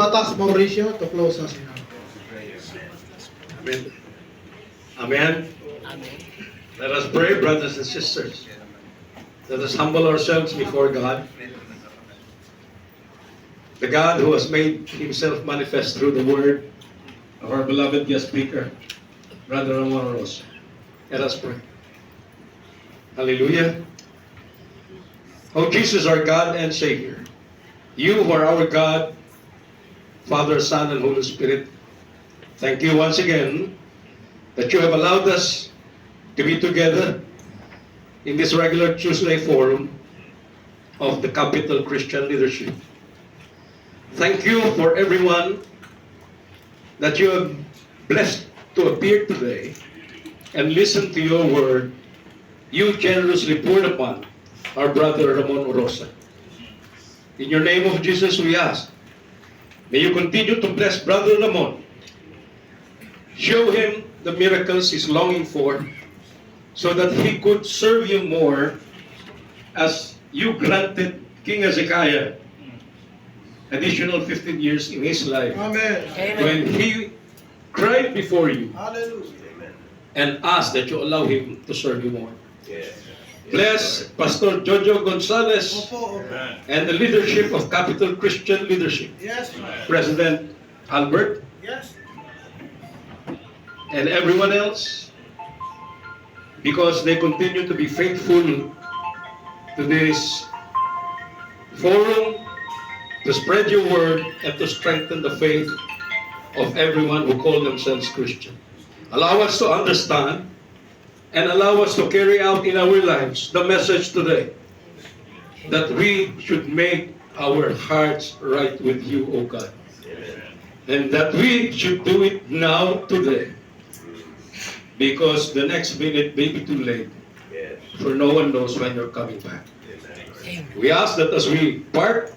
Tatas Mauricio to close us in. Amen. Amen. Amen. Let us pray, brothers and sisters. Let us humble ourselves before God. The God who has made himself manifest through the word of our beloved guest speaker, Brother Ramon Rosa. Let us pray. Hallelujah. Oh Jesus, our God and Savior, you who are our God, Father, Son, and Holy Spirit, thank you once again that you have allowed us to be together in this regular Tuesday forum of the Capital Christian Leadership. Thank you for everyone that you have blessed to appear today and listen to your word you generously poured upon our brother Ramon Orosa. In your name of Jesus we ask, may you continue to bless Brother Ramon. Show him the miracles he's longing for so that he could serve you more as you granted King Hezekiah additional 15 years in his life. Amen. When he cried before you Hallelujah. and asked that you allow him to serve you more. Bless Pastor Jojo Gonzalez Opo, opo. and the leadership of Capital Christian Leadership. Yes. President Albert Yes. and everyone else, because they continue to be faithful to this forum, to spread your word and to strengthen the faith of everyone who call themselves Christian. Allow us to understand and allow us to carry out in our lives the message today that we should make our hearts right with you, O God. And that we should do it now, today. Because the next minute may be too late. For no one knows when you're coming back. We ask that as we part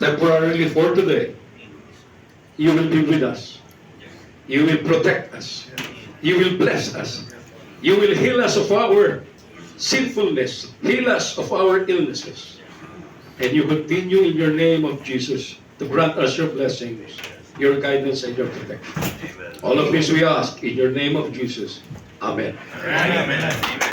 temporarily for today, you will be with us. You will protect us. You will bless us. You will heal us of our sinfulness. Heal us of our illnesses. And you continue in your name of Jesus to grant us your blessings, your guidance, and your protection. All of this we ask in your name of Jesus. Amen. Amen.